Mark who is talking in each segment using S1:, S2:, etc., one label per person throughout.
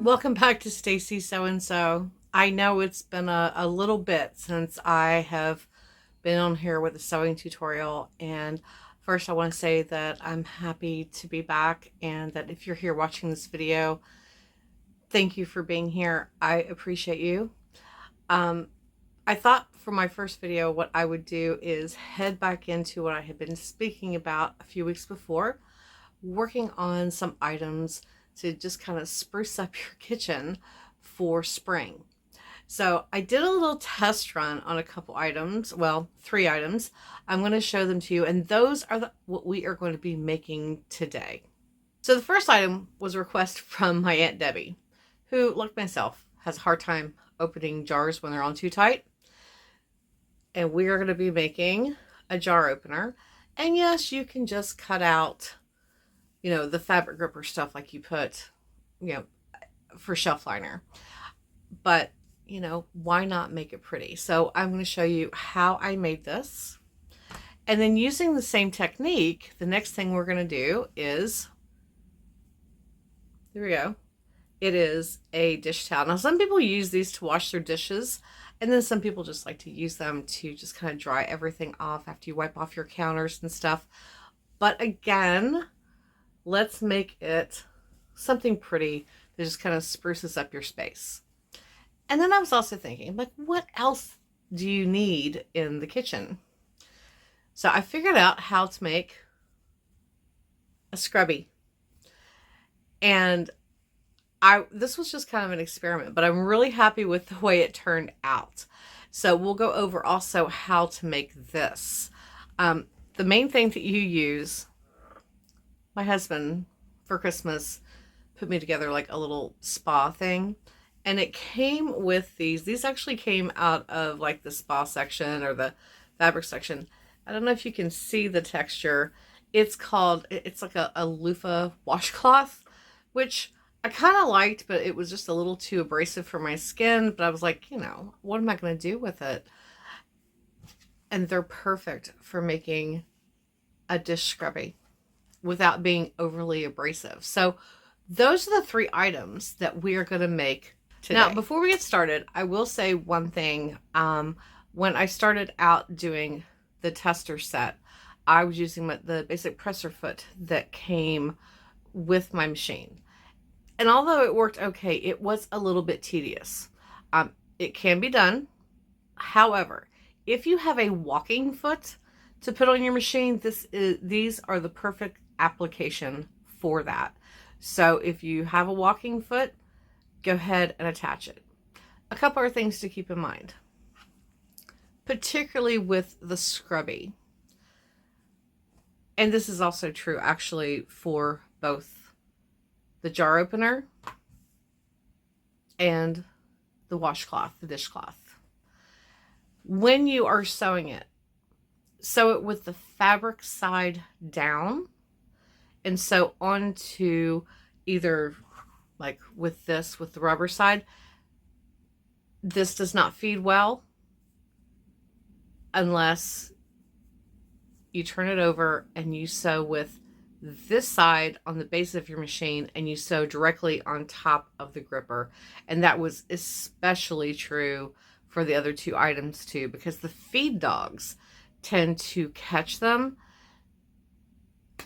S1: Welcome back to Stacy So and So. I know it's been a little bit since I have been on here with a sewing tutorial, and first I want to say that I'm happy to be back, and that if you're here watching this video, thank you for being here. I appreciate you. Um, I thought for my first video what I would do is head back into what I had been speaking about a few weeks before, working on some items to just kind of spruce up your kitchen for spring. So I did a little test run on a couple items, well, 3 items. I'm going to show them to you, and those are what we are going to be making today. So the first item was a request from my Aunt Debbie, who, like myself, has a hard time opening jars when they're on too tight. And we are going to be making a jar opener. And yes, you can just cut out, the fabric gripper stuff like you put, for shelf liner. But, why not make it pretty? So I'm going to show you how I made this. And then using the same technique, the next thing we're going to do is, there we go. It is a dish towel. Now, some people use these to wash their dishes, and then some people just like to use them to just kind of dry everything off after you wipe off your counters and stuff. But again, let's make it something pretty that just kind of spruces up your space. And then I was also thinking, like, what else do you need in the kitchen? So I figured out how to make a scrubby. And this was just kind of an experiment, but I'm really happy with the way it turned out. So we'll go over also how to make this. The main thing that you use, my husband for Christmas put me together like a little spa thing, and it came with these actually came out of like the spa section or the fabric section. I don't know if you can see the texture. It's like a loofah washcloth, which I kind of liked, but it was just a little too abrasive for my skin. But I was like, what am I going to do with it? And they're perfect for making a dish scrubby without being overly abrasive. So those are the 3 items that we are going to make today. Now, before we get started, I will say one thing. When I started out doing the tester set, I was using the basic presser foot that came with my machine. And although it worked okay, it was a little bit tedious. It can be done. However, if you have a walking foot to put on your machine, these are the perfect application for that. So if you have a walking foot, go ahead and attach it. A couple other things to keep in mind, particularly with the scrubby. And this is also true actually for both the jar opener and the washcloth, the dishcloth. When you are sewing it, sew it with the fabric side down and sew onto either like with the rubber side. This does not feed well unless you turn it over and you sew with this side on the base of your machine and you sew directly on top of the gripper. And that was especially true for the other 2 items too, because the feed dogs tend to catch them.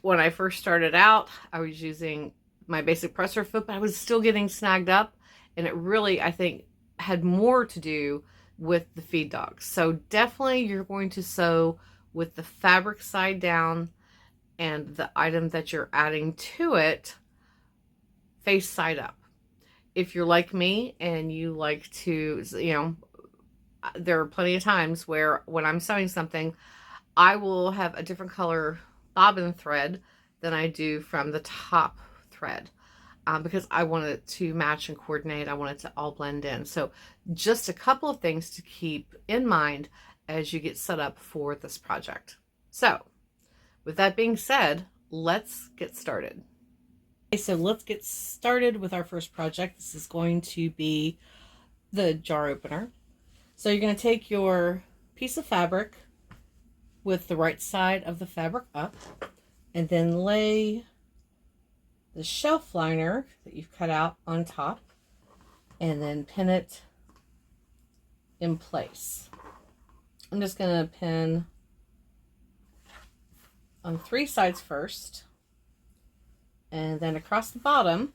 S1: When I first started out, I was using my basic presser foot, but I was still getting snagged up, and it really, I think, had more to do with the feed dogs. So definitely you're going to sew with the fabric side down and the item that you're adding to it face side up. If you're like me and you like to, there are plenty of times where when I'm sewing something, I will have a different color bobbin thread than I do from the top thread, because I want it to match and coordinate. I want it to all blend in. So just a couple of things to keep in mind as you get set up for this project. So with that being said, let's get started. Okay, so let's get started with our first project. This is going to be the jar opener. So you're going to take your piece of fabric with the right side of the fabric up, and then lay the shelf liner that you've cut out on top and then pin it in place. I'm just going to pin on 3 sides first, and then across the bottom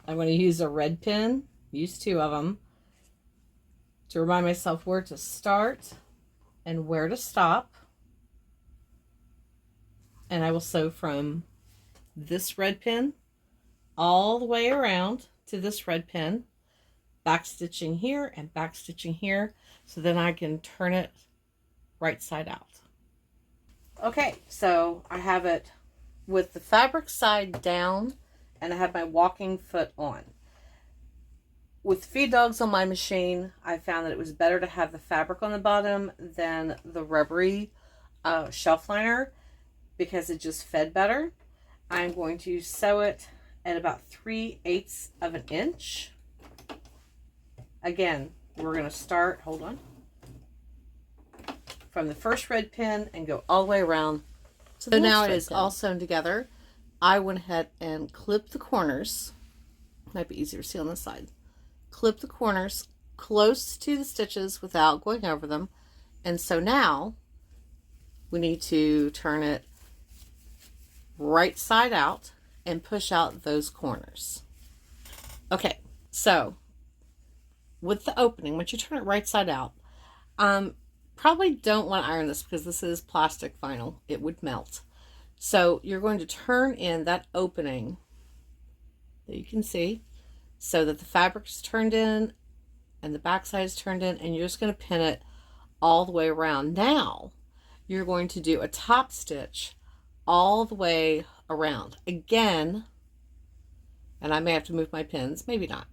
S1: I'm going to use a red pin, use 2 of them, to remind myself where to start and where to stop. And I will sew from this red pin all the way around to this red pin, back stitching here and back stitching here, so then I can turn it right side out. Okay, so I have it with the fabric side down and I have my walking foot on. With feed dogs on my machine, I found that it was better to have the fabric on the bottom than the rubbery shelf liner because it just fed better. I'm going to sew it at about 3/8 of an inch. Again, we're going to start, hold on, from the first red pin and go all the way around to the next. So now it is all sewn together. I went ahead and clipped the corners. Might be easier to see on this side. Clip the corners close to the stitches without going over them. And so now we need to turn it right side out and push out those corners. Okay, so with the opening, once you turn it right side out, probably don't want to iron this because this is plastic vinyl. It would melt. So you're going to turn in that opening that you can see so that the fabric is turned in and the back side is turned in, and you're just going to pin it all the way around. Now you're going to do a top stitch all the way around again, and I may have to move my pins, maybe not.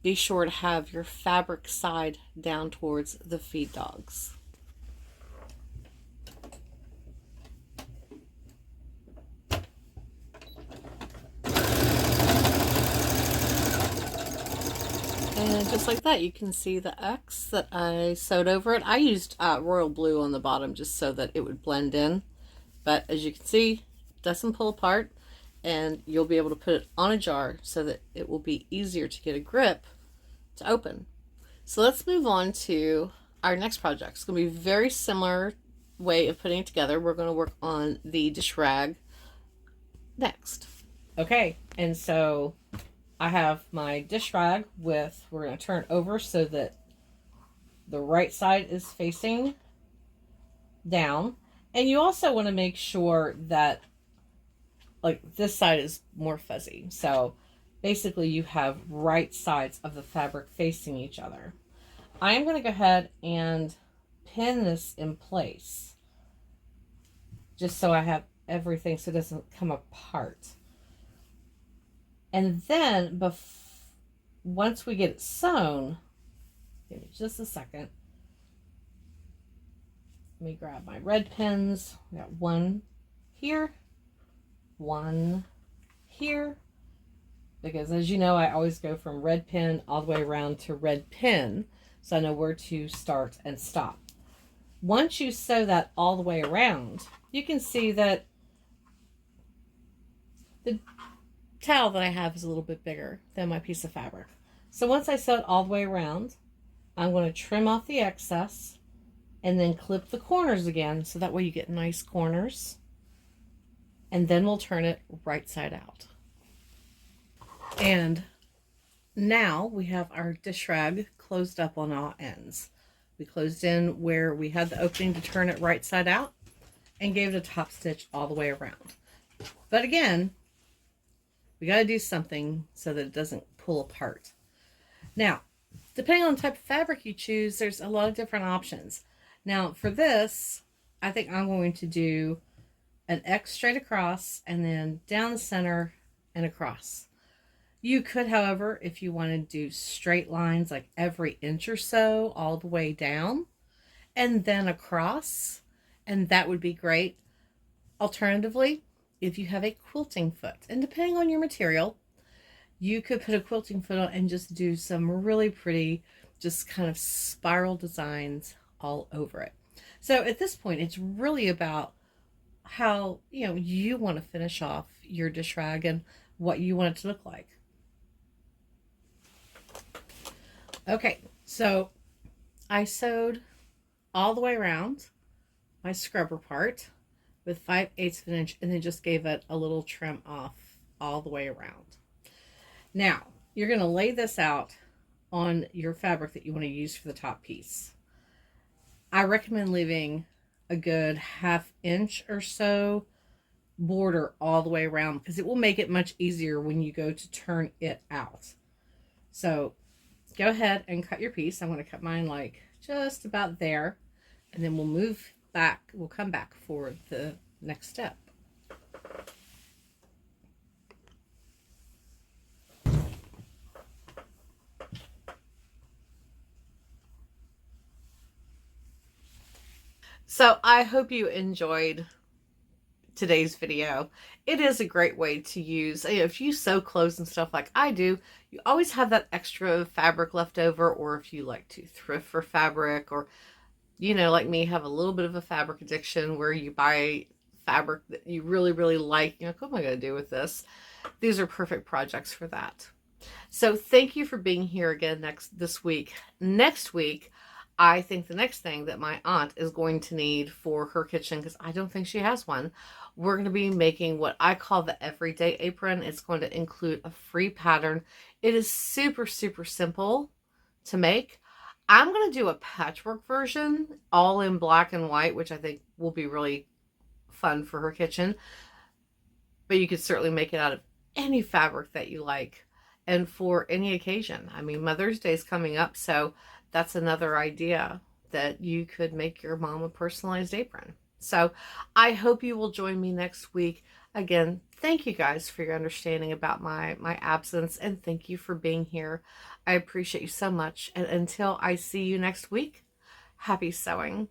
S1: Be sure to have your fabric side down towards the feed dogs. And just like that, you can see the X that I sewed over it. I used royal blue on the bottom just so that it would blend in. But as you can see, it doesn't pull apart, and you'll be able to put it on a jar so that it will be easier to get a grip to open. So let's move on to our next project. It's going to be a very similar way of putting it together. We're going to work on the dish rag next. Okay, and so I have my dish rag with, we're going to turn it over so that the right side is facing down. And you also want to make sure that, like, this side is more fuzzy. So basically you have right sides of the fabric facing each other. I'm going to go ahead and pin this in place just so I have everything so it doesn't come apart. And then once we get it sewn, give me just a second. Let me grab my red pins. We got one here, one here, because as you know, I always go from red pin all the way around to red pin, so I know where to start and stop. Once you sew that all the way around, you can see that the towel that I have is a little bit bigger than my piece of fabric. So once I sew it all the way around, I'm going to trim off the excess and then clip the corners again, so that way you get nice corners. And then we'll turn it right side out. And now we have our dish rag closed up on all ends. We closed in where we had the opening to turn it right side out and gave it a top stitch all the way around. But again, we got to do something so that it doesn't pull apart. Now, depending on the type of fabric you choose, there's a lot of different options. Now, for this, I think I'm going to do an X straight across and then down the center and across. You could, however, if you want to do straight lines like every inch or so all the way down and then across, and that would be great. Alternatively, if you have a quilting foot, and depending on your material, you could put a quilting foot on and just do some really pretty, just kind of spiral designs all over it. So at this point, it's really about how, you want to finish off your dish rag and what you want it to look like. Okay, so I sewed all the way around my scrubber part with 5/8 of an inch and then just gave it a little trim off all the way around. Now, you're going to lay this out on your fabric that you want to use for the top piece. I recommend leaving a good 1/2 inch or so border all the way around because it will make it much easier when you go to turn it out. So go ahead and cut your piece. I'm going to cut mine like just about there, and then we'll move back. We'll come back for the next step. So I hope you enjoyed today's video. It is a great way to use, if you sew clothes and stuff like I do, you always have that extra fabric left over, or if you like to thrift for fabric, or like me, have a little bit of a fabric addiction where you buy fabric that you really, really like. What am I going to do with this? These are perfect projects for that. So thank you for being here again this week. Next week, I think the next thing that my aunt is going to need for her kitchen, because I don't think she has one, we're going to be making what I call the everyday apron. It's going to include a free pattern. It is super, super simple to make. I'm going to do a patchwork version, all in black and white, which I think will be really fun for her kitchen. But you could certainly make it out of any fabric that you like and for any occasion. I mean, Mother's Day is coming up, so that's another idea that you could make your mom a personalized apron. So I hope you will join me next week. Again, thank you guys for your understanding about my absence, and thank you for being here. I appreciate you so much. And until I see you next week, happy sewing.